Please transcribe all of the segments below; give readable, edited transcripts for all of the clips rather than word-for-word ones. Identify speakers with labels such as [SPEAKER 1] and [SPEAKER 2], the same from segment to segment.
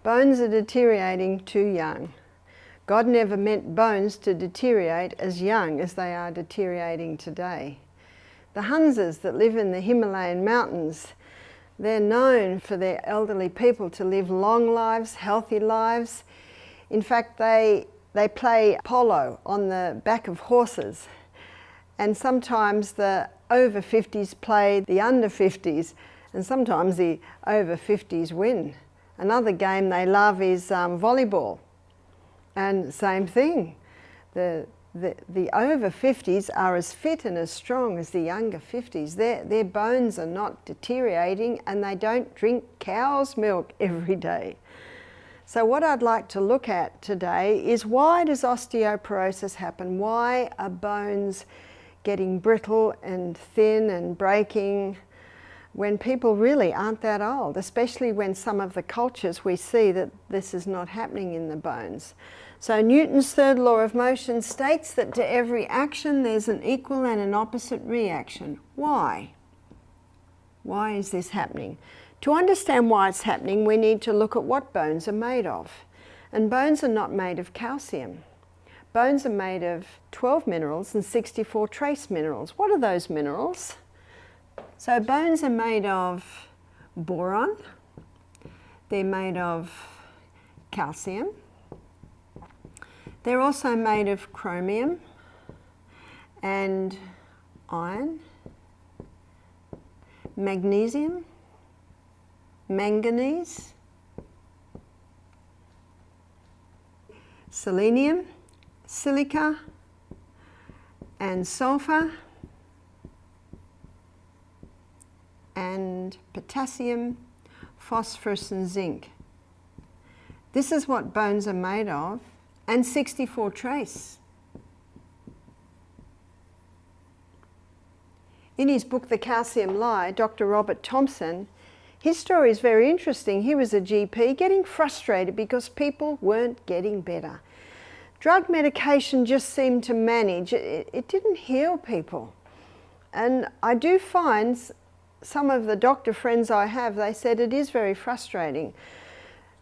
[SPEAKER 1] Bones are deteriorating too young. God never meant bones to deteriorate as young as they are deteriorating today. The Hunzas that live in the Himalayan mountains, they're known for their elderly people to live long lives, healthy lives. In fact, they play polo on the back of horses, and sometimes the over 50s play the under 50s, and sometimes the over 50s win. Another game they love is volleyball, and same thing. The over 50s are as fit and as strong as the younger 50s. Their bones are not deteriorating, and they don't drink cow's milk every day. So what I'd like to look at today is, why does osteoporosis happen? Why are bones getting brittle and thin and breaking when people really aren't that old, especially when some of the cultures we see that this is not happening in the bones. So Newton's third law of motion states that to every action there's an equal and an opposite reaction. Why? Why is this happening? To understand why it's happening, we need to look at what bones are made of. And bones are not made of calcium. Bones are made of 12 minerals and 64 trace minerals. What are those minerals? So bones are made of boron, they're made of calcium, they're also made of chromium and iron, magnesium, manganese, selenium, silica and sulfur, and potassium, phosphorus and zinc. This is what bones are made of, and 64 trace. In his book The Calcium Lie, Dr. Robert Thompson, his story is very interesting. He was a GP getting frustrated because people weren't getting better. Drug medication just seemed to manage. It didn't heal people. And I do find some of the doctor friends I have, they said it is very frustrating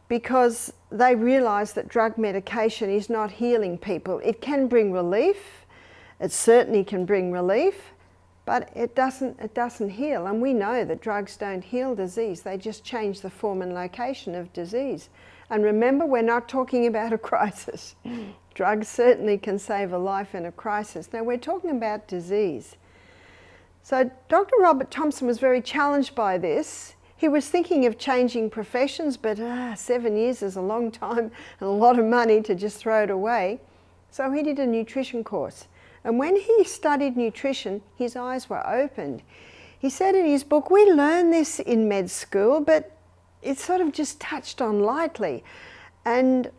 [SPEAKER 1] because they realise that drug medication is not healing people. It can bring relief, it certainly can bring relief, but it doesn't heal. And we know that drugs don't heal disease, they just change the form and location of disease. And remember, we're not talking about a crisis. Drugs certainly can save a life in a crisis. Now we're talking about disease. So Dr. Robert Thompson was very challenged by this. He was thinking of changing professions, but 7 years is a long time and a lot of money to just throw it away. So he did a nutrition course. And when he studied nutrition, his eyes were opened. He said in his book, we learn this in med school, but it's sort of just touched on lightly. And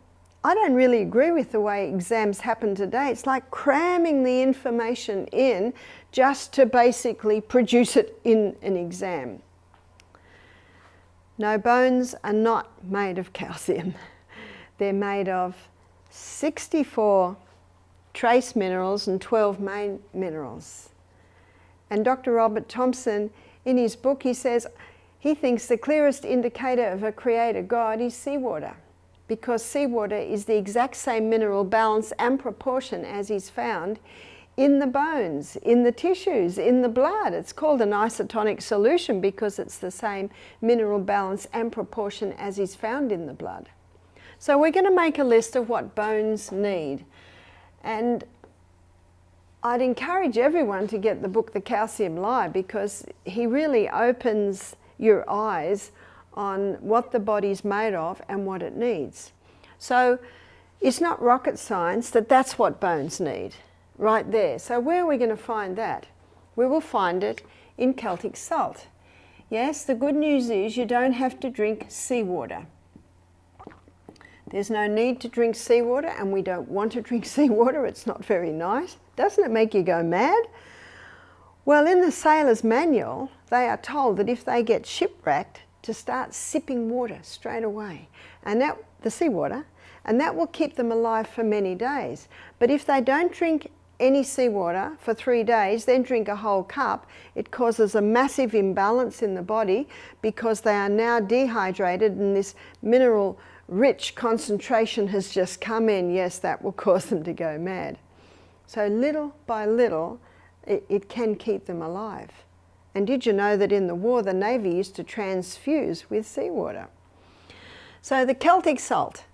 [SPEAKER 1] I don't really agree with the way exams happen today. It's like cramming the information in just to basically produce it in an exam. No, bones are not made of calcium. They're made of 64 trace minerals and 12 main minerals. And Dr. Robert Thompson, in his book, he says he thinks the clearest indicator of a creator God is seawater, because seawater is the exact same mineral balance and proportion as is found in the bones, in the tissues, in the blood. It's called an isotonic solution because it's the same mineral balance and proportion as is found in the blood. So we're going to make a list of what bones need. And I'd encourage everyone to get the book The Calcium Lie, because he really opens your eyes on what the body's made of and what it needs. So it's not rocket science that that's what bones need, right there. So where are we going to find that? We will find it in Celtic salt. Yes, the good news is you don't have to drink seawater. There's no need to drink seawater, and we don't want to drink seawater. It's not very nice. Doesn't it make you go mad? Well, in the sailor's manual, they are told that if they get shipwrecked, to start sipping water straight away, and that, the seawater, and that will keep them alive for many days. But if they don't drink any seawater for 3 days, then drink a whole cup, it causes a massive imbalance in the body because they are now dehydrated and this mineral rich concentration has just come in, yes, that will cause them to go mad. So little by little, it can keep them alive. And did you know that in the war, the Navy used to transfuse with seawater? So the Celtic salt.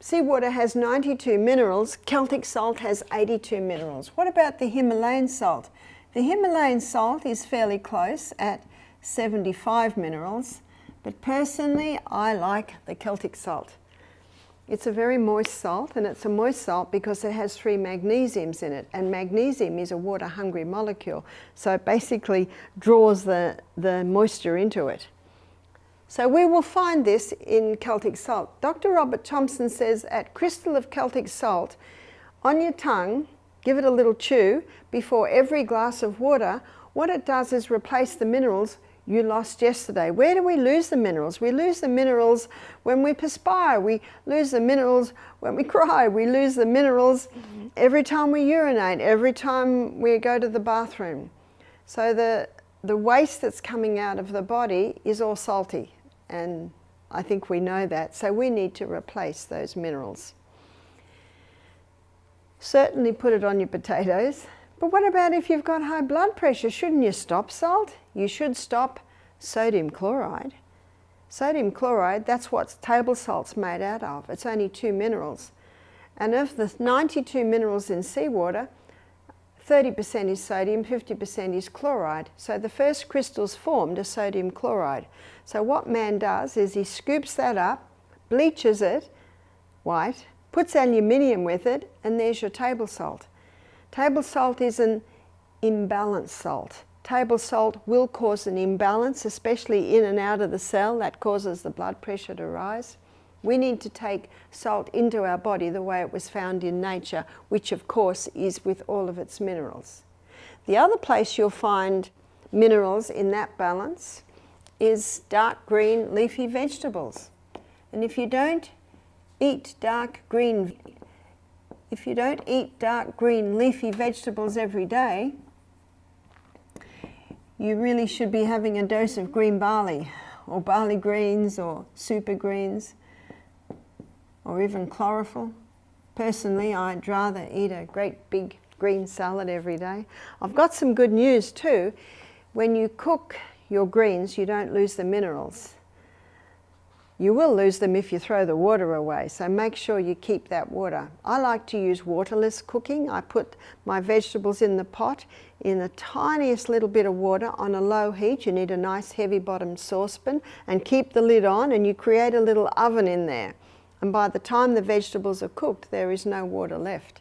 [SPEAKER 1] Seawater has 92 minerals, Celtic salt has 82 minerals. What about the Himalayan salt? The Himalayan salt is fairly close at 75 minerals, but personally I like the Celtic salt. It's a very moist salt, and it's a moist salt because it has 3 magnesiums in it, and magnesium is a water-hungry molecule, so it basically draws the moisture into it. So we will find this in Celtic salt. Dr. Robert Thompson says at crystal of Celtic salt on your tongue, give it a little chew before every glass of water. What it does is replace the minerals you lost yesterday. Where do we lose the minerals? We lose the minerals when we perspire. We lose the minerals when we cry. We lose the minerals every time we urinate, every time we go to the bathroom. So the waste that's coming out of the body is all salty. And I think we know that, so we need to replace those minerals. Certainly put it on your potatoes, but what about if you've got high blood pressure? Shouldn't you stop salt? You should stop sodium chloride. Sodium chloride, that's what table salt's made out of. It's only 2 minerals. And of the 92 minerals in seawater, 30% is sodium, 50% is chloride. So the first crystals formed are sodium chloride. So what man does is he scoops that up, bleaches it white, puts aluminium with it, and there's your table salt. Table salt is an imbalanced salt. Table salt will cause an imbalance, especially in and out of the cell. That causes the blood pressure to rise. We need to take salt into our body the way it was found in nature, which of course is with all of its minerals. The other place you'll find minerals in that balance is dark green leafy vegetables. And if you don't eat dark green leafy vegetables every day, you really should be having a dose of green barley, or barley greens, or super greens, or even chlorophyll. Personally, I'd rather eat a great big green salad every day. I've got some good news too. When you cook your greens, you don't lose the minerals. You will lose them if you throw the water away, so make sure you keep that water. I like to use waterless cooking. I put my vegetables in the pot in the tiniest little bit of water on a low heat. You need a nice heavy bottomed saucepan, and keep the lid on, and you create a little oven in there. And by the time the vegetables are cooked, there is no water left.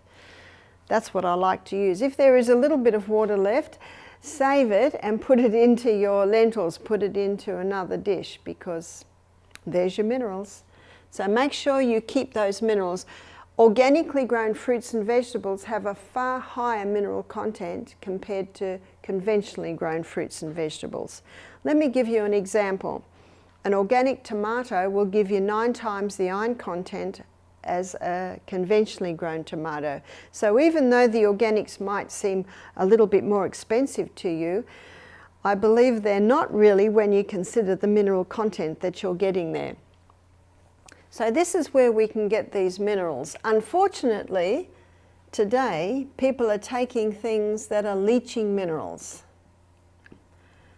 [SPEAKER 1] That's what I like to use. If there is a little bit of water left, save it and put it into your lentils, put it into another dish, because there's your minerals. So make sure you keep those minerals. Organically grown fruits and vegetables have a far higher mineral content compared to conventionally grown fruits and vegetables. Let me give you an example. An organic tomato will give you 9 times the iron content as a conventionally grown tomato. So even though the organics might seem a little bit more expensive to you, I believe they're not really when you consider the mineral content that you're getting there. So this is where we can get these minerals. Unfortunately, today, people are taking things that are leaching minerals.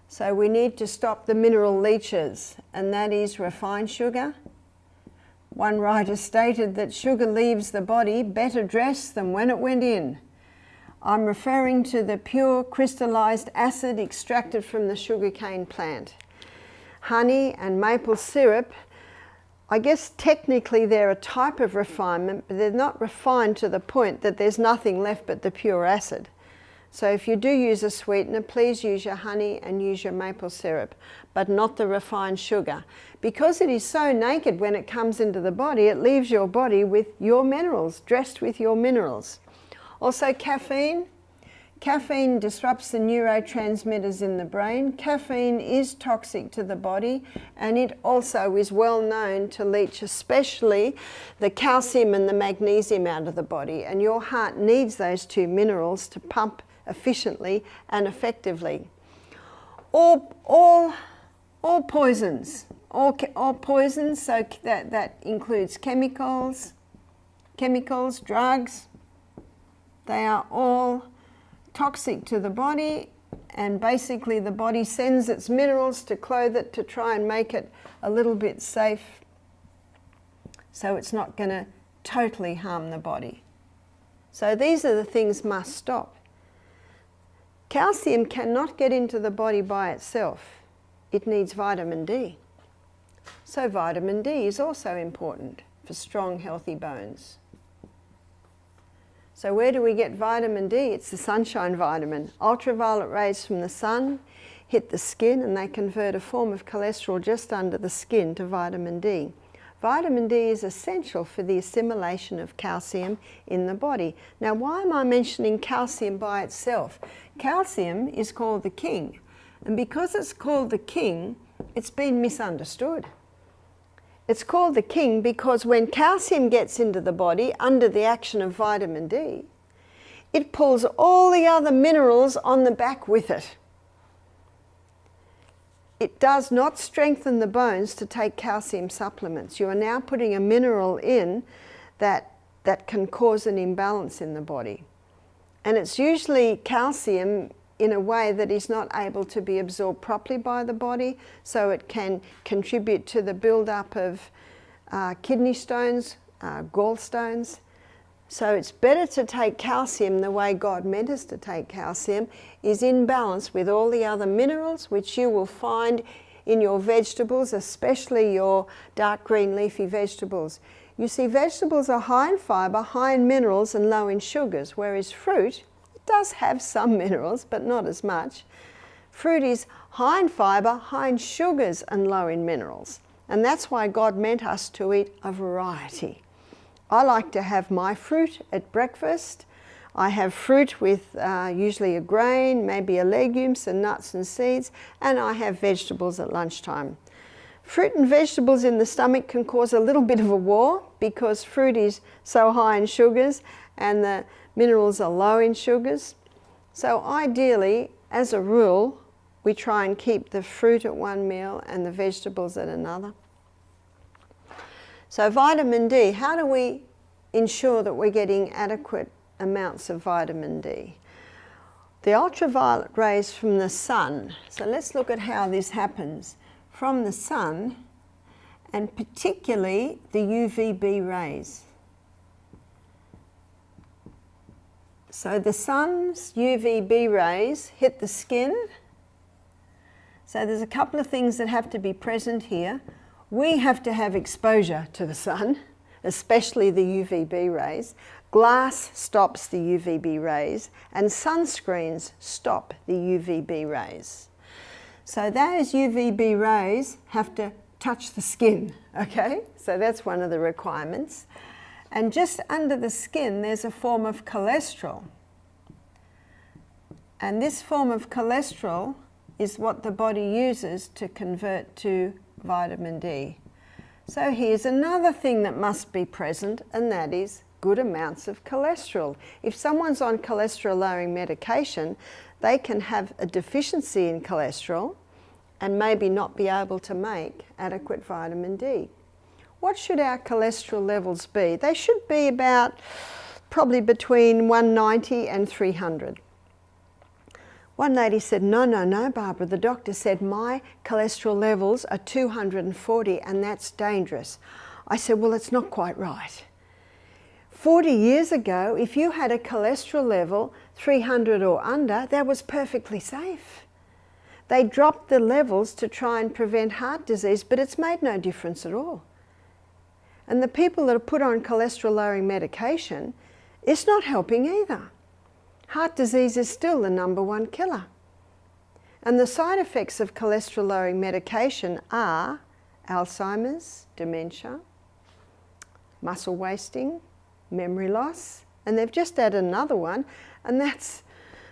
[SPEAKER 1] So we need to stop the mineral leaches, and that is refined sugar. One writer stated that sugar leaves the body better dressed than when it went in. I'm referring to the pure crystallized acid extracted from the sugarcane plant. Honey and maple syrup, I guess technically they're a type of refinement, but they're not refined to the point that there's nothing left but the pure acid. So if you do use a sweetener, please use your honey and use your maple syrup, but not the refined sugar. Because it is so naked when it comes into the body, it leaves your body with your minerals, dressed with your minerals. Also caffeine. Caffeine disrupts the neurotransmitters in the brain. Caffeine is toxic to the body, and it also is well known to leach especially the calcium and the magnesium out of the body, and your heart needs those 2 minerals to pump efficiently and effectively. All all poisons, all poisons, so that includes chemicals, drugs. They are all toxic to the body, and basically the body sends its minerals to clothe it to try and make it a little bit safe, so it's not going to totally harm the body. So these are the things must stop. Calcium cannot get into the body by itself. It needs vitamin D. So vitamin D is also important for strong, healthy bones. So where do we get vitamin D? It's the sunshine vitamin. Ultraviolet rays from the sun hit the skin and they convert a form of cholesterol just under the skin to vitamin D. Vitamin D is essential for the assimilation of calcium in the body. Now, why am I mentioning calcium by itself? Calcium is called the king, and because it's called the king, it's been misunderstood. It's called the king because when calcium gets into the body under the action of vitamin D, it pulls all the other minerals on the back with it. It does not strengthen the bones to take calcium supplements. You are now putting a mineral in that can cause an imbalance in the body. And it's usually calcium in a way that is not able to be absorbed properly by the body, so it can contribute to the build-up of kidney stones, gallstones. So it's better to take calcium the way God meant us to take calcium, is in balance with all the other minerals, which you will find in your vegetables, especially your dark green leafy vegetables. You see, vegetables are high in fibre, high in minerals and low in sugars, whereas fruit, it does have some minerals, but not as much. Fruit is high in fibre, high in sugars and low in minerals. And that's why God meant us to eat a variety. I like to have my fruit at breakfast. I have fruit with usually a grain, maybe a legume, some nuts and seeds, and I have vegetables at lunchtime. Fruit and vegetables in the stomach can cause a little bit of a war because fruit is so high in sugars and the minerals are low in sugars. So ideally, as a rule, we try and keep the fruit at one meal and the vegetables at another. So vitamin D, how do we ensure that we're getting adequate amounts of vitamin D? The ultraviolet rays from the sun. So let's look at how this happens. From the sun, and particularly the UVB rays. So the sun's UVB rays hit the skin. So there's a couple of things that have to be present here. We have to have exposure to the sun, especially the UVB rays. Glass stops the UVB rays, and sunscreens stop the UVB rays. So those UVB rays have to touch the skin, okay? So that's one of the requirements. And just under the skin, there's a form of cholesterol. And this form of cholesterol is what the body uses to convert to vitamin D. So here's another thing that must be present, and that is good amounts of cholesterol. If someone's on cholesterol-lowering medication, they can have a deficiency in cholesterol and maybe not be able to make adequate vitamin D. What should our cholesterol levels be? They should be about probably between 190 and 300. One lady said, no, Barbara, the doctor said my cholesterol levels are 240 and that's dangerous. I said, well, it's not quite right. 40 years ago, if you had a cholesterol level 300 or under, that was perfectly safe. They dropped the levels to try and prevent heart disease, but it's made no difference at all. And the people that are put on cholesterol-lowering medication, it's not helping either. Heart disease is still the #1 killer. And the side effects of cholesterol-lowering medication are Alzheimer's, dementia, muscle wasting, memory loss, and they've just added another one, and that's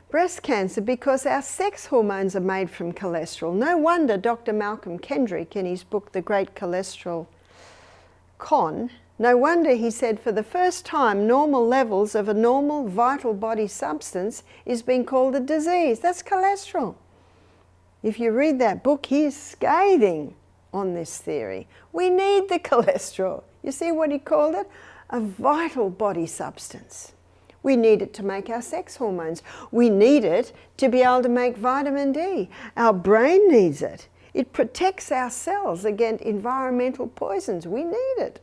[SPEAKER 1] breast cancer, because our sex hormones are made from cholesterol. No wonder Dr. Malcolm Kendrick, in his book, The Great Cholesterol Con, no wonder he said for the first time normal levels of a normal vital body substance is being called a disease. That's cholesterol. If you read that book, he is scathing on this theory. We need the cholesterol. You see what he called it? A vital body substance. We need it to make our sex hormones. We need it to be able to make vitamin D. Our brain needs it. It protects our cells against environmental poisons. We need it.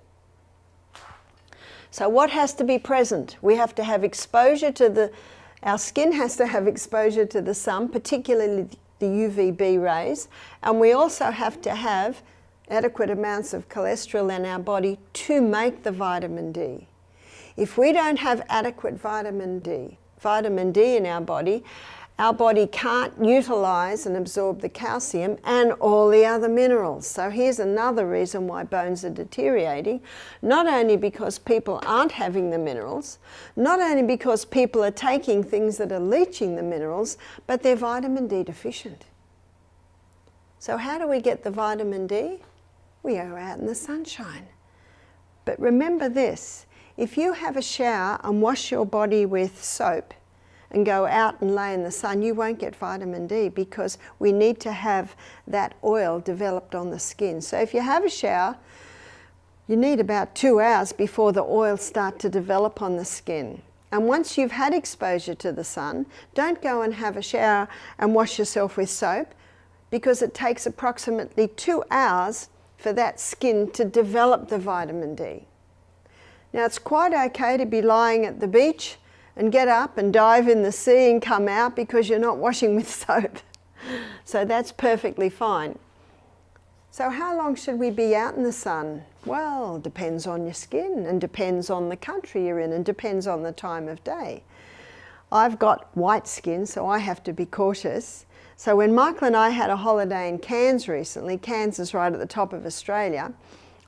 [SPEAKER 1] So what has to be present? We have to have exposure to our skin has to have exposure to the sun, particularly the UVB rays, and we also have to have adequate amounts of cholesterol in our body to make the vitamin D. If we don't have adequate vitamin D in our body can't utilize and absorb the calcium and all the other minerals. So here's another reason why bones are deteriorating, not only because people aren't having the minerals, not only because people are taking things that are leaching the minerals, but they're vitamin D deficient. So how do we get the vitamin D? We go out in the sunshine. But remember this, if you have a shower and wash your body with soap and go out and lay in the sun, you won't get vitamin D because we need to have that oil developed on the skin. So if you have a shower, you need about 2 hours before the oils start to develop on the skin. And once you've had exposure to the sun, don't go and have a shower and wash yourself with soap because it takes approximately 2 hours for that skin to develop the vitamin D. Now it's quite okay to be lying at the beach and get up and dive in the sea and come out because you're not washing with soap. So that's perfectly fine. So how long should we be out in the sun? Well, depends on your skin and depends on the country you're in and depends on the time of day. I've got white skin, so I have to be cautious. So when Michael and I had a holiday in Cairns recently, Cairns is right at the top of Australia,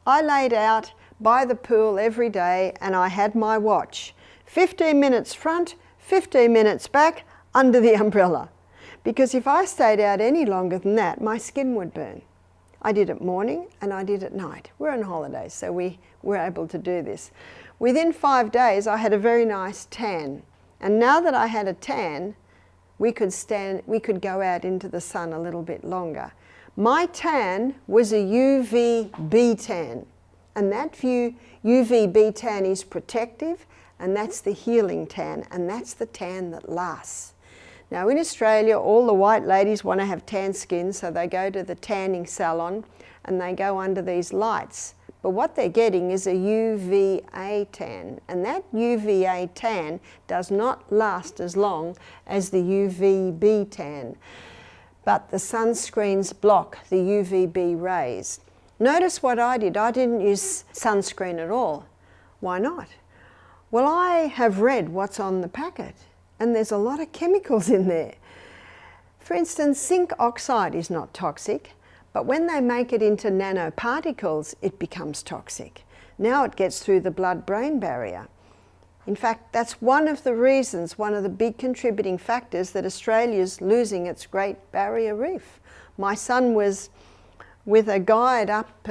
[SPEAKER 1] I laid out by the pool every day and I had my watch. 15 minutes front, 15 minutes back, under the umbrella. Because if I stayed out any longer than that, my skin would burn. I did it morning and I did it night. We're on holidays, so we were able to do this. Within 5 days, I had a very nice tan. And now that I had a tan, we could go out into the sun a little bit longer. My tan was a UVB tan. And that UVB tan is protective, and that's the healing tan, and that's the tan that lasts. Now in Australia, all the white ladies want to have tan skin, so they go to the tanning salon and they go under these lights. But what they're getting is a UVA tan, and that UVA tan does not last as long as the UVB tan. But the sunscreens block the UVB rays. Notice what I did. I didn't use sunscreen at all. Why not? Well, I have read what's on the packet, and there's a lot of chemicals in there. For instance, zinc oxide is not toxic, but when they make it into nanoparticles, it becomes toxic. Now it gets through the blood-brain barrier. In fact, that's one of the reasons, one of the big contributing factors that Australia's losing its Great Barrier Reef. My son was with a guide up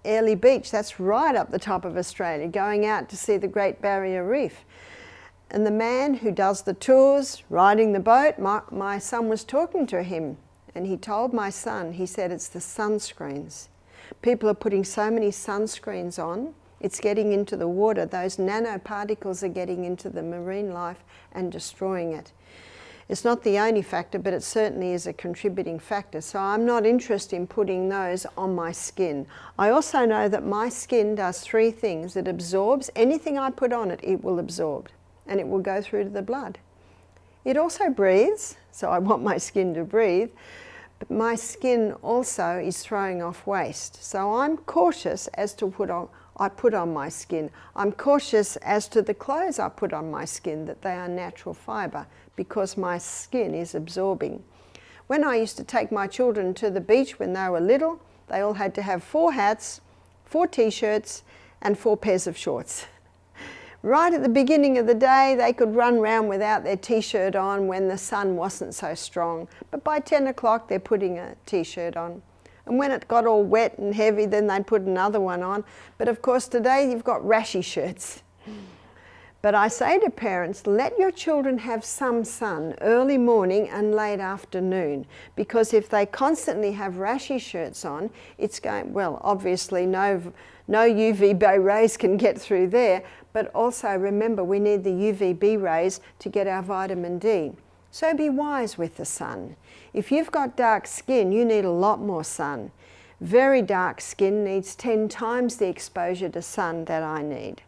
[SPEAKER 1] Airlie Beach, that's right up the top of Australia, going out to see the Great Barrier Reef. And the man who does the tours, riding the boat, my son was talking to him, and he told my son, he said, it's the sunscreens. People are putting so many sunscreens on, it's getting into the water. Those nanoparticles are getting into the marine life and destroying it. It's not the only factor, but it certainly is a contributing factor. So I'm not interested in putting those on my skin. I also know that my skin does 3 things. It absorbs anything I put on it, it will absorb, and it will go through to the blood. It also breathes, so I want my skin to breathe, but my skin also is throwing off waste. So I'm cautious as to what I put on my skin. I'm cautious as to the clothes I put on my skin, that they are natural fibre, because my skin is absorbing. When I used to take my children to the beach when they were little, they all had to have 4 hats, 4 t-shirts and 4 pairs of shorts. Right at the beginning of the day, they could run around without their t-shirt on when the sun wasn't so strong. But by 10 o'clock, they're putting a t-shirt on. And when it got all wet and heavy, then they'd put another one on. But of course, today you've got rashy shirts. But I say to parents, let your children have some sun early morning and late afternoon, because if they constantly have rashy shirts on, it's going, well, obviously no UVB rays can get through there, but also remember we need the UVB rays to get our vitamin D. So be wise with the sun. If you've got dark skin, you need a lot more sun. Very dark skin needs 10 times the exposure to sun that I need.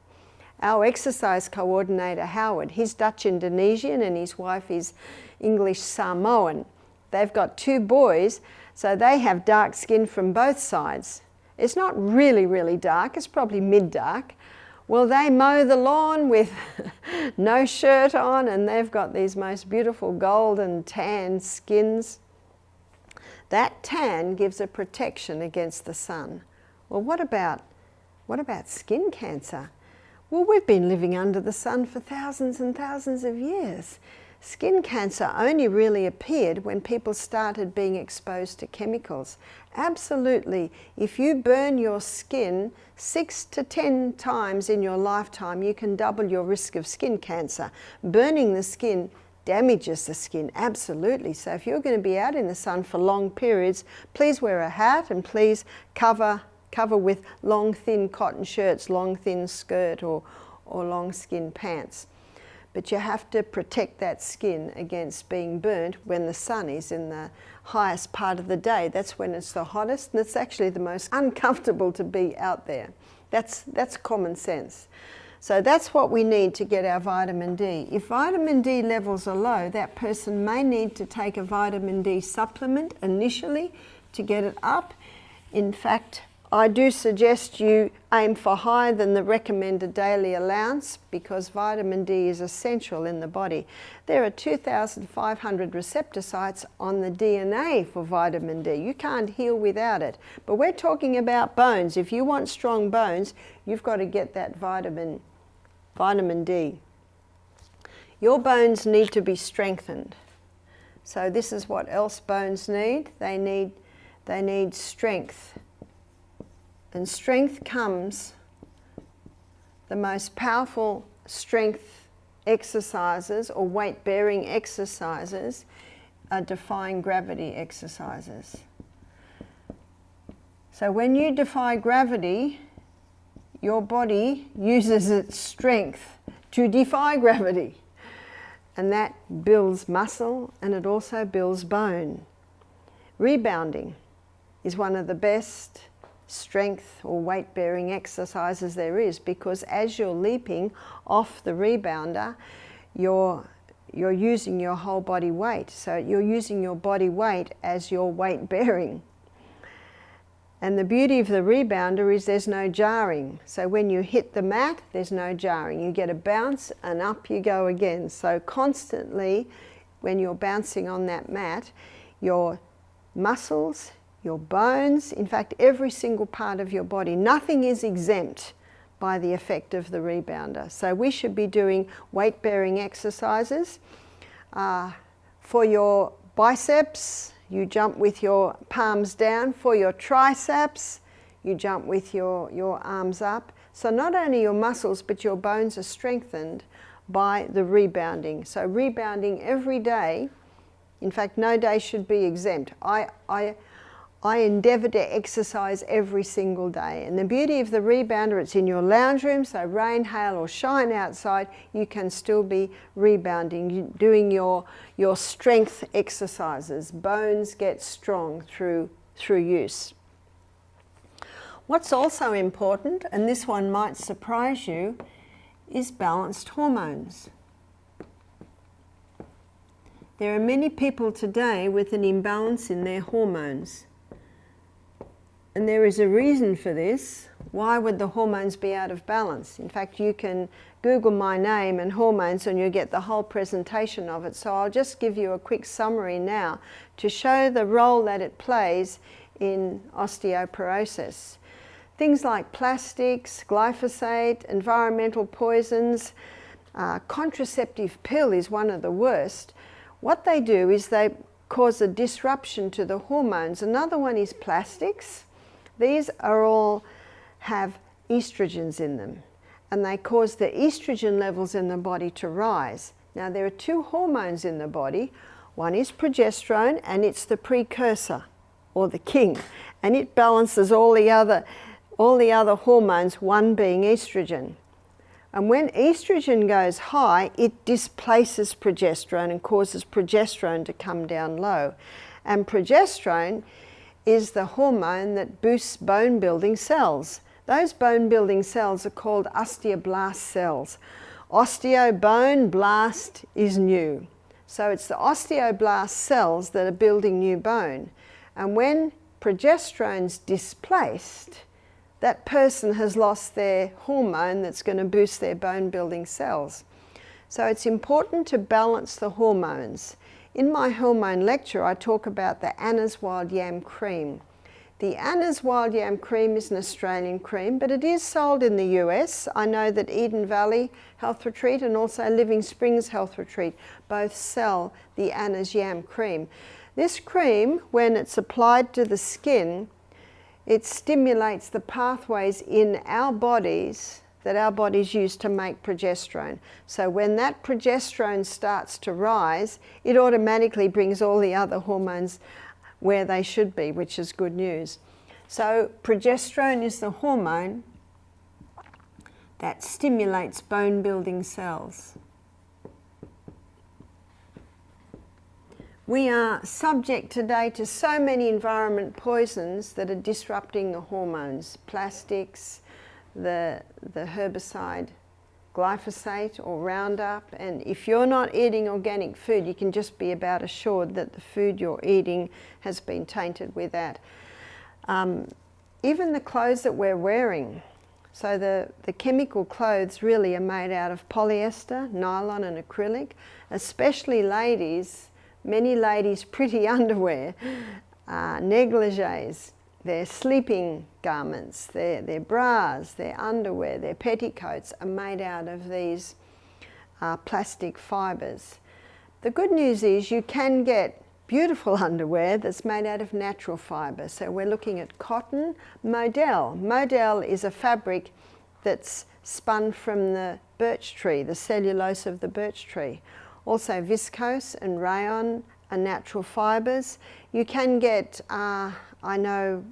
[SPEAKER 1] Our exercise coordinator, Howard, he's Dutch Indonesian and his wife is English Samoan. They've got 2 boys, so they have dark skin from both sides. It's not really, really dark, it's probably mid-dark. Well, they mow the lawn with no shirt on and they've got these most beautiful golden tan skins. That tan gives a protection against the sun. Well, what about skin cancer? Well, we've been living under the sun for thousands and thousands of years. Skin cancer only really appeared when people started being exposed to chemicals. Absolutely, if you burn your skin 6 to 10 times in your lifetime, you can double your risk of skin cancer. Burning the skin damages the skin, absolutely. So if you're going to be out in the sun for long periods, please wear a hat and please cover with long thin cotton shirts, long thin skirt or long skin pants. But you have to protect that skin against being burnt when the sun is in the highest part of the day. That's when it's the hottest and it's actually the most uncomfortable to be out there. That's common sense. So that's what we need to get our vitamin D. If vitamin D levels are low, that person may need to take a vitamin D supplement initially to get it up. In fact, I do suggest you aim for higher than the recommended daily allowance because vitamin D is essential in the body. There are 2,500 receptor sites on the DNA for vitamin D. You can't heal without it. But we're talking about bones. If you want strong bones, you've got to get that vitamin D. Your bones need to be strengthened. So this is what else bones need. They need strength. And strength comes, the most powerful strength exercises or weight-bearing exercises are defying gravity exercises. So when you defy gravity, your body uses its strength to defy gravity. And that builds muscle and it also builds bone. Rebounding is one of the best strength or weight-bearing exercises there is, because as you're leaping off the rebounder, you're using your whole body weight. So you're using your body weight as your weight-bearing. And the beauty of the rebounder is there's no jarring. So when you hit the mat, there's no jarring. You get a bounce and up you go again. So constantly, when you're bouncing on that mat, your muscles, your bones, in fact every single part of your body, nothing is exempt by the effect of the rebounder. So we should be doing weight-bearing exercises. For your biceps, you jump with your palms down. For your triceps, you jump with your arms up. So not only your muscles, but your bones are strengthened by the rebounding. So rebounding every day, in fact no day should be exempt. I endeavour to exercise every single day. And the beauty of the rebounder, it's in your lounge room, so rain, hail or shine outside, you can still be rebounding, doing your strength exercises. Bones get strong through use. What's also important, and this one might surprise you, is balanced hormones. There are many people today with an imbalance in their hormones. And there is a reason for this. Why would the hormones be out of balance? In fact, you can Google my name and hormones and you'll get the whole presentation of it. So I'll just give you a quick summary now to show the role that it plays in osteoporosis. Things like plastics, glyphosate, environmental poisons, contraceptive pill is one of the worst. What they do is they cause a disruption to the hormones. Another one is plastics. These are all have estrogens in them. and they cause the estrogen levels in the body to rise. Now there are two hormones in the body. One is progesterone, and it's the precursor, or the king, and it balances all the other hormones, one being estrogen. And when estrogen goes high, it displaces progesterone and causes progesterone to come down low. And progesterone is the hormone that boosts bone building cells. Those bone building cells are called osteoblast cells. Osteo, bone, blast is new. So it's the osteoblast cells that are building new bone. And when progesterone's displaced, that person has lost their hormone that's going to boost their bone building cells. So it's important to balance the hormones. In my hormone lecture, I talk about the Anna's Wild Yam Cream. The Anna's Wild Yam Cream is an Australian cream, but it is sold in the US. I know that Eden Valley Health Retreat and also Living Springs Health Retreat both sell the Anna's Yam Cream. This cream, when it's applied to the skin, it stimulates the pathways in our bodies that our bodies use to make progesterone. So when that progesterone starts to rise, it automatically brings all the other hormones where they should be, which is good news. So progesterone is the hormone that stimulates bone building cells. We are subject today to so many environment poisons that are disrupting the hormones. Plastics, the herbicide glyphosate or Roundup, and if you're not eating organic food, you can just be about assured that the food you're eating has been tainted with that. Even the clothes that we're wearing, so the chemical clothes really are made out of polyester, nylon and acrylic, especially ladies. Many ladies' pretty underwear, negligees, their sleeping garments, their bras, their underwear, their petticoats are made out of these plastic fibres. The good news is you can get beautiful underwear that's made out of natural fibre. So we're looking at cotton, modal. Modal is a fabric that's spun from the birch tree, the cellulose of the birch tree. Also viscose and rayon are natural fibres. You can get, I know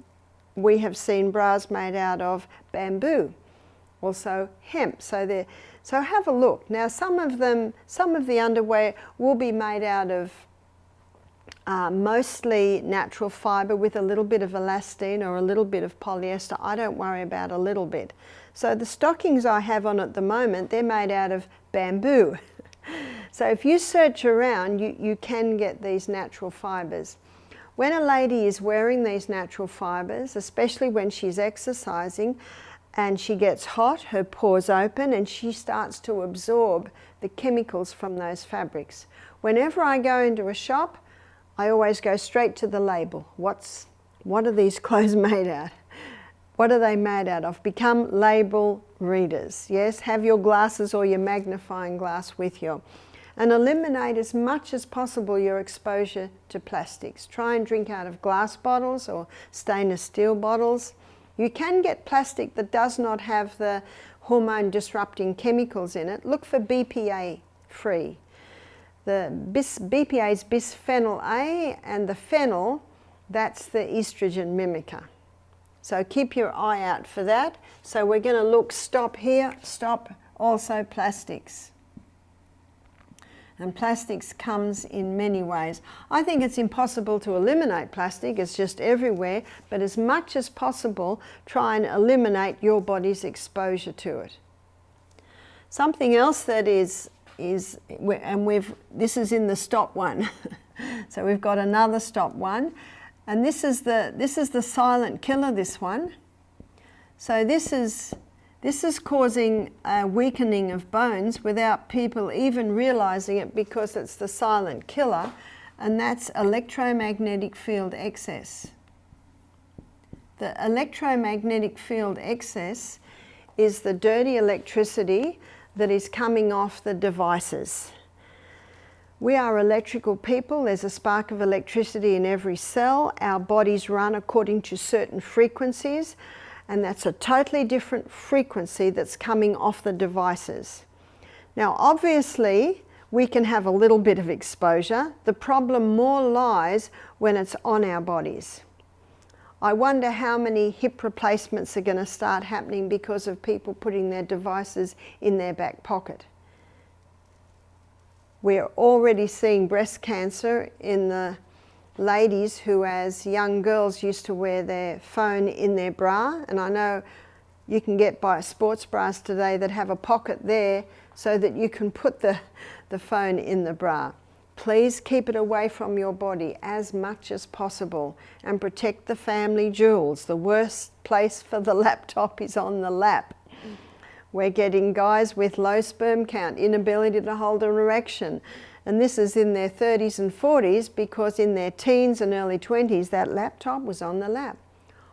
[SPEAKER 1] we have seen bras made out of bamboo, also hemp. So have a look. Now some of the underwear will be made out of mostly natural fibre with a little bit of elastine or a little bit of polyester. I don't worry about a little bit. So the stockings I have on at the moment, they're made out of bamboo. So if you search around, you can get these natural fibres. When a lady is wearing these natural fibres, especially when she's exercising and she gets hot, her pores open and she starts to absorb the chemicals from those fabrics. Whenever I go into a shop, I always go straight to the label. What are these clothes made out? What are they made out of? Become label readers. Yes, have your glasses or your magnifying glass with you. And eliminate as much as possible your exposure to plastics. Try and drink out of glass bottles or stainless steel bottles. You can get plastic that does not have the hormone disrupting chemicals in it. Look for BPA free. The BPA is bisphenol A, and the phenol, that's the estrogen mimicker. So keep your eye out for that. So we're going to look, stop here, stop also plastics. And plastics comes in many ways. I think it's impossible to eliminate plastic, it's just everywhere, but as much as possible, try and eliminate your body's exposure to it. Something else that this is in the stop one. So we've got another stop one. And this is the silent killer, this one. So this is causing a weakening of bones without people even realizing it, because it's the silent killer, and that's electromagnetic field excess. The electromagnetic field excess is the dirty electricity that is coming off the devices. We are electrical people. There's a spark of electricity in every cell. Our bodies run according to certain frequencies, And that's a totally different frequency that's coming off the devices. Now, obviously, we can have a little bit of exposure. The problem more lies when it's on our bodies. I wonder how many hip replacements are going to start happening because of people putting their devices in their back pocket. We're already seeing breast cancer in the ladies who as young girls used to wear their phone in their bra, and I know you can get by sports bras today that have a pocket there so that you can put the phone in the bra. Please keep it away from your body as much as possible and protect the family jewels. The worst place for the laptop is on the lap. We're getting guys with low sperm count, inability to hold an erection. And this is in their 30s and 40s because in their teens and early 20s, that laptop was on the lap.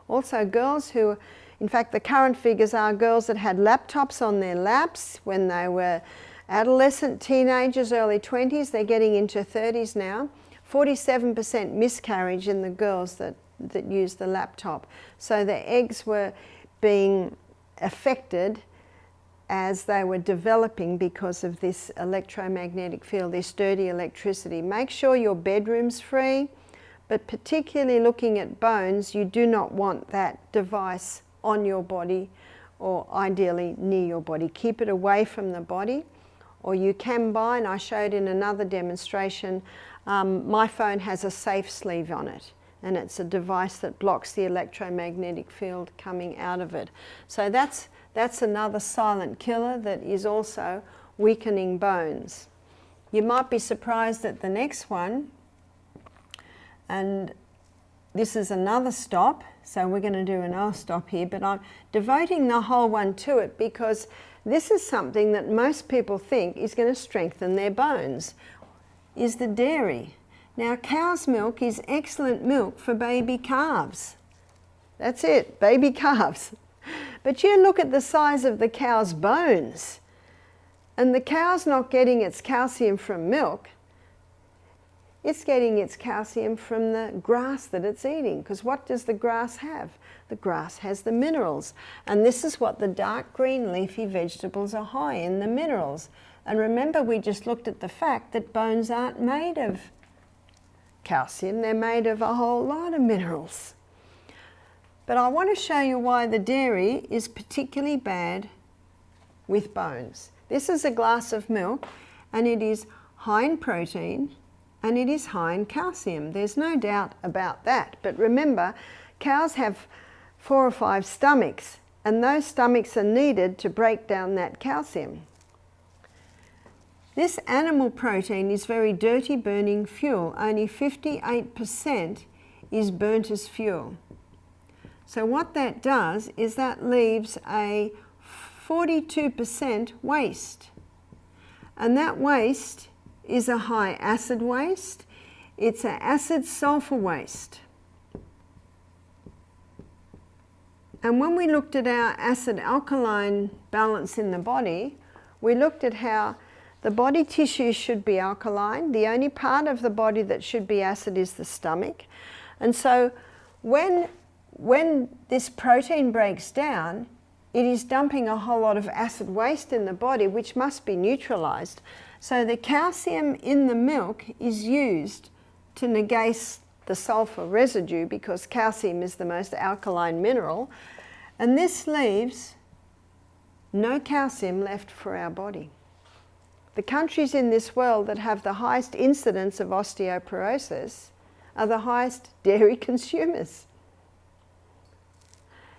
[SPEAKER 1] Also girls who, in fact, the current figures are girls that had laptops on their laps when they were adolescent, teenagers, early 20s, they're getting into 30s now. 47% miscarriage in the girls that used the laptop. So their eggs were being affected as they were developing because of this electromagnetic field, this dirty electricity. Make sure your bedroom's free, but particularly looking at bones, you do not want that device on your body or ideally near your body. Keep it away from the body. Or you can buy, and I showed in another demonstration, my phone has a safe sleeve on it, and it's a device that blocks the electromagnetic field coming out of it. So that's another silent killer that is also weakening bones. You might be surprised at the next one, and this is another stop, so we're going to do another stop here, but I'm devoting the whole one to it because this is something that most people think is going to strengthen their bones, is the dairy. Now, cow's milk is excellent milk for baby calves. That's it, baby calves. But you look at the size of the cow's bones, and the cow's not getting its calcium from milk. It's getting its calcium from the grass that it's eating, because what does the grass have? The grass has the minerals, and this is what the dark green leafy vegetables are high in, the minerals. And remember, we just looked at the fact that bones aren't made of calcium, they're made of a whole lot of minerals. But I want to show you why the dairy is particularly bad with bones. This is a glass of milk, and it is high in protein, and it is high in calcium. There's no doubt about that. But remember, cows have 4 or 5 stomachs, and those stomachs are needed to break down that calcium. This animal protein is very dirty burning fuel. Only 58% is burnt as fuel. So what that does is that leaves a 42% waste. And that waste is a high acid waste. It's an acid sulfur waste. And when we looked at our acid alkaline balance in the body, we looked at how the body tissues should be alkaline. The only part of the body that should be acid is the stomach. And so when this protein breaks down, it is dumping a whole lot of acid waste in the body, which must be neutralized. So the calcium in the milk is used to negate the sulfur residue, because calcium is the most alkaline mineral, and this leaves no calcium left for our body. The countries in this world that have the highest incidence of osteoporosis are the highest dairy consumers.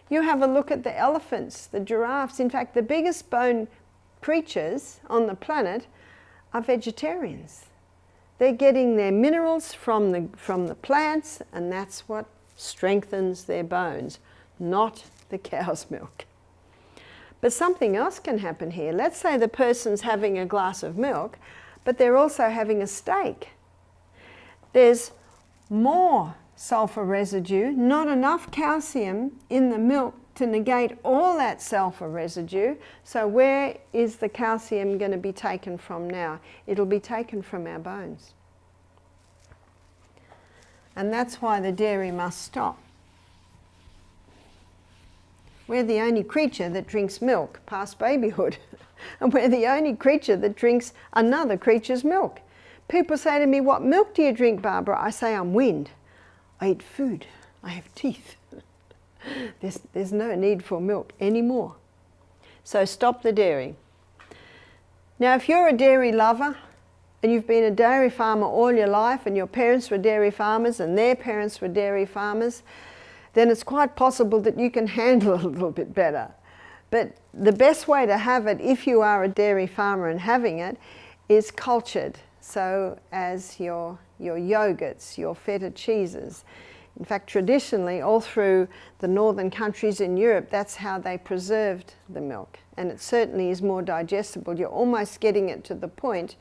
[SPEAKER 1] You have a look at the elephants, the giraffes. In fact, the biggest bone creatures on the planet are vegetarians. They're getting their minerals from the plants, and that's what strengthens their bones, not the cow's milk. But something else can happen here. Let's say the person's having a glass of milk, but they're also having a steak. There's more sulfur residue, not enough calcium in the milk to negate all that sulfur residue. So where is the calcium going to be taken from now? It'll be taken from our bones. And that's why the dairy must stop. We're the only creature that drinks milk past babyhood. And we're the only creature that drinks another creature's milk. People say to me, what milk do you drink, Barbara? I say, I'm wind. I eat food. I have teeth. There's no need for milk anymore. So stop the dairy. Now, if you're a dairy lover and you've been a dairy farmer all your life and your parents were dairy farmers and their parents were dairy farmers, then it's quite possible that you can handle it a little bit better. But the best way to have it, if you are a dairy farmer and having it, is cultured. So as your yogurts, your feta cheeses. In fact, traditionally, all through the northern countries in Europe, that's how they preserved the milk. And it certainly is more digestible. You're almost getting it to the point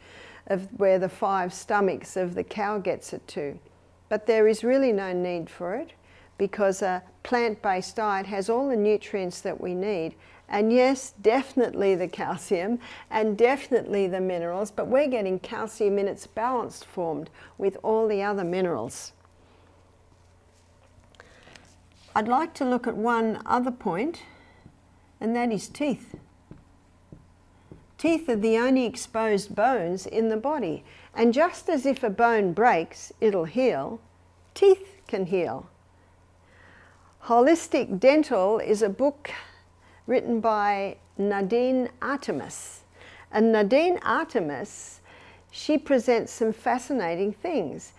[SPEAKER 1] of where the 5 stomachs of the cow gets it to. But there is really no need for it, because a plant-based diet has all the nutrients that we need. And yes, definitely the calcium and definitely the minerals, but we're getting calcium in its balanced form with all the other minerals. I'd like to look at one other point, and that is teeth. Teeth are the only exposed bones in the body. And just as if a bone breaks, it'll heal, teeth can heal. Holistic Dental is a book written by Nadine Artemis. And Nadine Artemis, she presents some fascinating things.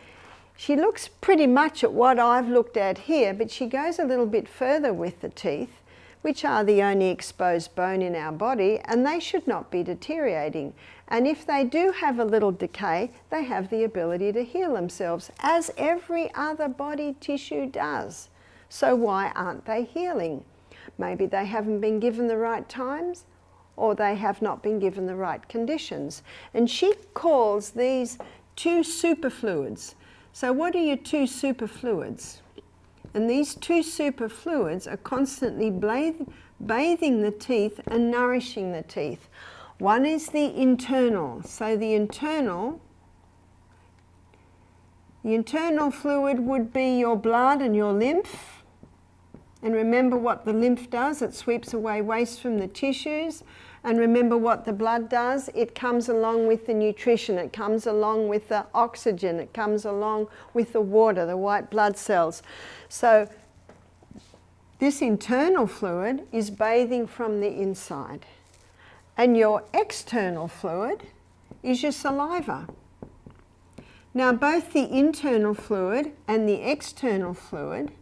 [SPEAKER 1] She looks pretty much at what I've looked at here, but she goes a little bit further with the teeth, which are the only exposed bone in our body, and they should not be deteriorating. And if they do have a little decay, they have the ability to heal themselves, as every other body tissue does. So why aren't they healing? Maybe they haven't been given the right times, or they have not been given the right conditions. And she calls these 2 superfluids. So what are your 2 superfluids? And these 2 superfluids are constantly bathing the teeth and nourishing the teeth. One is the internal. So the internal fluid would be your blood and your lymph. And remember what the lymph does, it sweeps away waste from the tissues. And remember what the blood does, it comes along with the nutrition, it comes along with the oxygen, it comes along with the water, the white blood cells. So this internal fluid is bathing from the inside. And your external fluid is your saliva. Now both the internal fluid and the external fluid,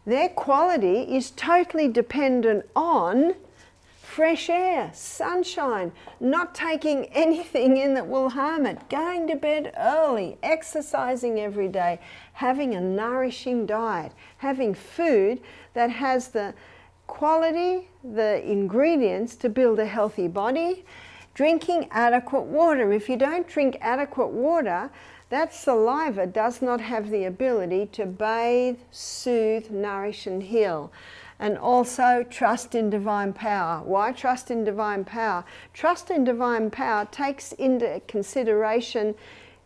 [SPEAKER 1] their quality is totally dependent on fresh air, sunshine, not taking anything in that will harm it, going to bed early, exercising every day, having a nourishing diet, having food that has the quality, the ingredients to build a healthy body, drinking adequate water. If you don't drink adequate water, that saliva does not have the ability to bathe, soothe, nourish and heal. And also trust in divine power. Why trust in divine power? Trust in divine power takes into consideration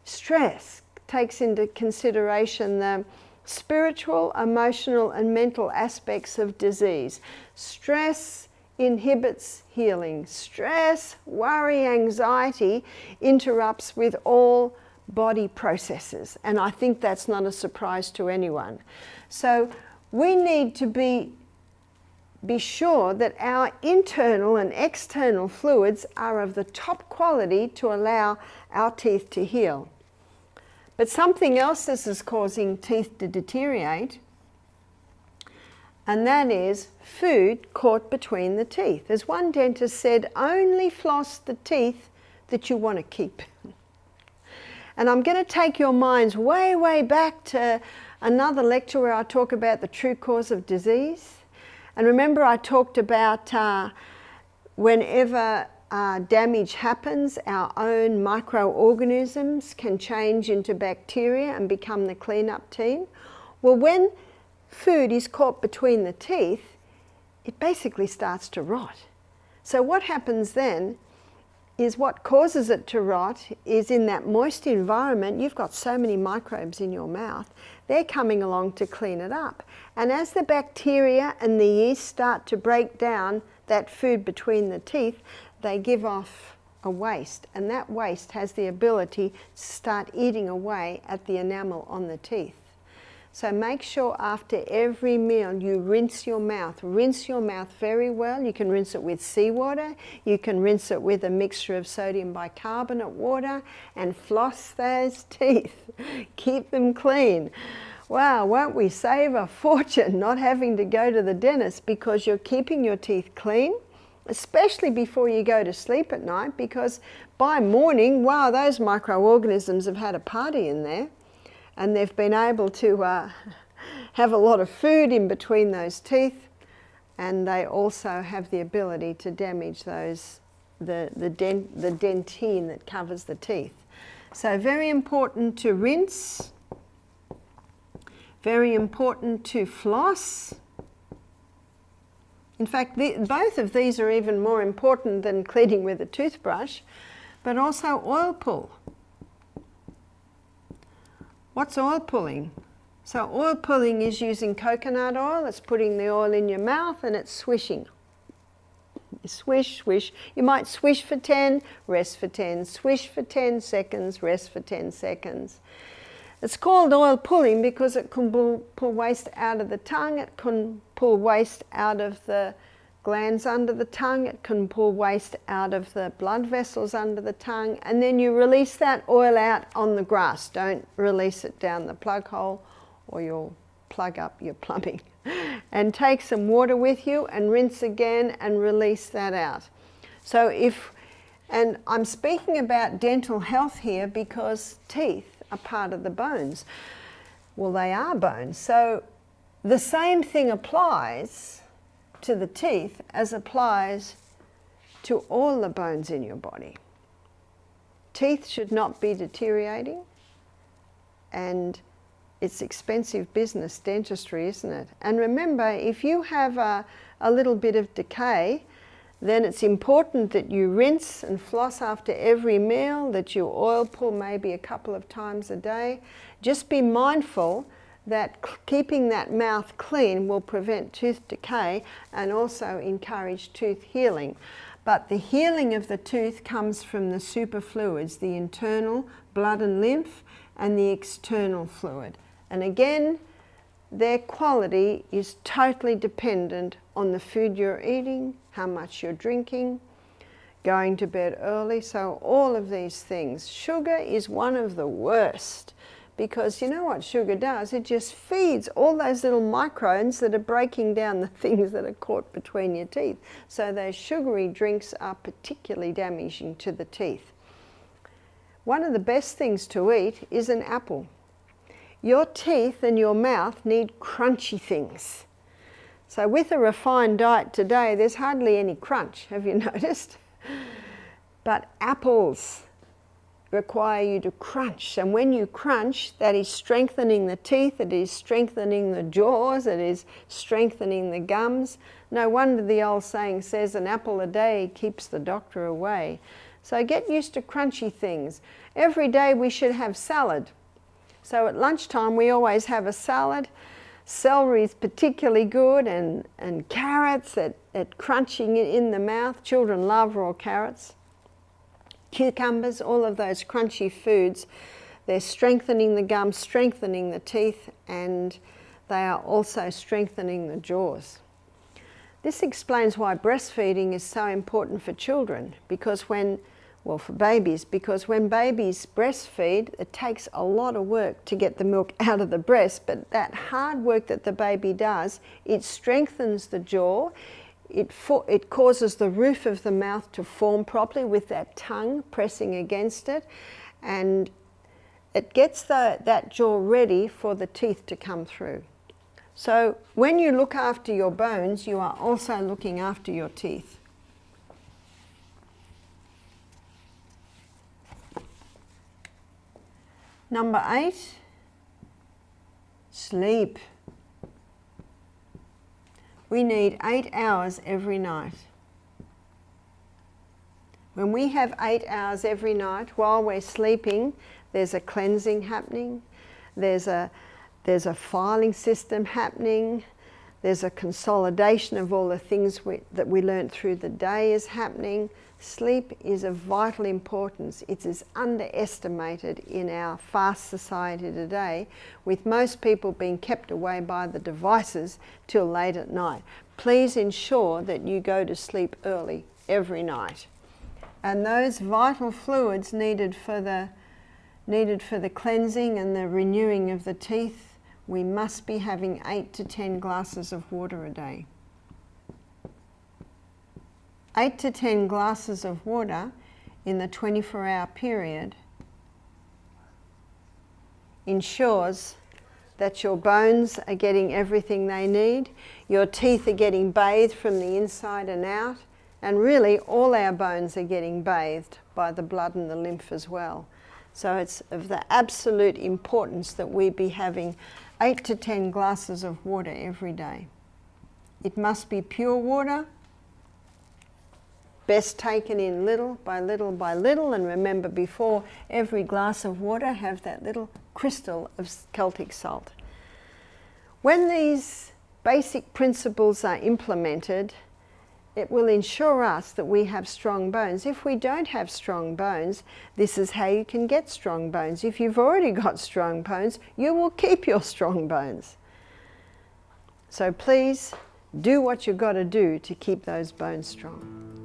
[SPEAKER 1] stress, takes into consideration the spiritual, emotional and mental aspects of disease. Stress inhibits healing. Stress, worry, anxiety interrupts with all body processes. And I think that's not a surprise to anyone. So we need to be sure that our internal and external fluids are of the top quality to allow our teeth to heal. But something else that is causing teeth to deteriorate, and that is food caught between the teeth. As one dentist said, only floss the teeth that you want to keep. And I'm going to take your minds way, way back to another lecture where I talk about the true cause of disease. And remember I talked about whenever damage happens, our own microorganisms can change into bacteria and become the cleanup team. Well, when food is caught between the teeth, it basically starts to rot. So what happens then is what causes it to rot is in that moist environment. You've got so many microbes in your mouth, they're coming along to clean it up. And as the bacteria and the yeast start to break down that food between the teeth, they give off a waste, and that waste has the ability to start eating away at the enamel on the teeth. So make sure after every meal you rinse your mouth. Rinse your mouth very well. You can rinse it with seawater. You can rinse it with a mixture of sodium bicarbonate water and floss those teeth. Keep them clean. Wow, won't we save a fortune not having to go to the dentist because you're keeping your teeth clean, especially before you go to sleep at night, because by morning, wow, those microorganisms have had a party in there. And they've been able to have a lot of food in between those teeth, and they also have the ability to damage those the dentine that covers the teeth. So very important to rinse, very important to floss. In fact, both of these are even more important than cleaning with a toothbrush, but also oil pull. What's oil pulling? So oil pulling is using coconut oil. It's putting the oil in your mouth and it's swishing. You swish, swish. You might swish for 10, rest for 10, swish for 10 seconds, rest for 10 seconds. It's called oil pulling because it can pull waste out of the tongue. It can pull waste out of the glands under the tongue. It can pull waste out of the blood vessels under the tongue, and then you release that oil out on the grass. Don't release it down the plug hole or you'll plug up your plumbing. And take some water with you and rinse again and release that out. So and I'm speaking about dental health here because teeth are part of the bones. Well, they are bones. So the same thing applies to the teeth as applies to all the bones in your body. Teeth should not be deteriorating, and it's expensive business, dentistry, isn't it? And remember, if you have a little bit of decay, then it's important that you rinse and floss after every meal, that you oil pull maybe a couple of times a day. Just be mindful that keeping that mouth clean will prevent tooth decay and also encourage tooth healing. But the healing of the tooth comes from the superfluids, the internal blood and lymph and the external fluid. And again, their quality is totally dependent on the food you're eating, how much you're drinking, going to bed early. So all of these things. Sugar is one of the worst. Because you know what sugar does? It just feeds all those little microbes that are breaking down the things that are caught between your teeth. So those sugary drinks are particularly damaging to the teeth. One of the best things to eat is an apple. Your teeth and your mouth need crunchy things. So with a refined diet today, there's hardly any crunch, have you noticed? But apples require you to crunch, and when you crunch, that is strengthening the teeth, it is strengthening the jaws, it is strengthening the gums. No wonder the old saying says an apple a day keeps the doctor away. So get used to crunchy things. Every day we should have salad. So at lunchtime we always have a salad. Celery is particularly good, and carrots at crunching in the mouth. Children love raw carrots. Cucumbers, all of those crunchy foods, they're strengthening the gums, strengthening the teeth, and they are also strengthening the jaws. This explains why breastfeeding is so important for children, because for babies, because when babies breastfeed, it takes a lot of work to get the milk out of the breast, but that hard work that the baby does, it strengthens the jaw. It causes the roof of the mouth to form properly with that tongue pressing against it, and it gets that jaw ready for the teeth to come through. So when you look after your bones, you are also looking after your teeth. Number 8, sleep. We need 8 hours every night. When we have 8 hours every night while we're sleeping, there's a cleansing happening, there's a filing system happening, there's a consolidation of all the things that we learnt through the day is happening. Sleep is of vital importance. It is underestimated in our fast society today, with most people being kept away by the devices till late at night. Please ensure that you go to sleep early every night. And those vital fluids needed for the cleansing and the renewing of the teeth, we must be having 8 to 10 glasses of water a day. 8 to 10 glasses of water in the 24-hour period ensures that your bones are getting everything they need, your teeth are getting bathed from the inside and out, and really all our bones are getting bathed by the blood and the lymph as well. So it's of the absolute importance that we be having 8 to 10 glasses of water every day. It must be pure water, best taken in little by little by little, and remember, before every glass of water have that little crystal of Celtic salt. When these basic principles are implemented, it will ensure us that we have strong bones. If we don't have strong bones, this is how you can get strong bones. If you've already got strong bones, you will keep your strong bones. So please do what you've got to do to keep those bones strong.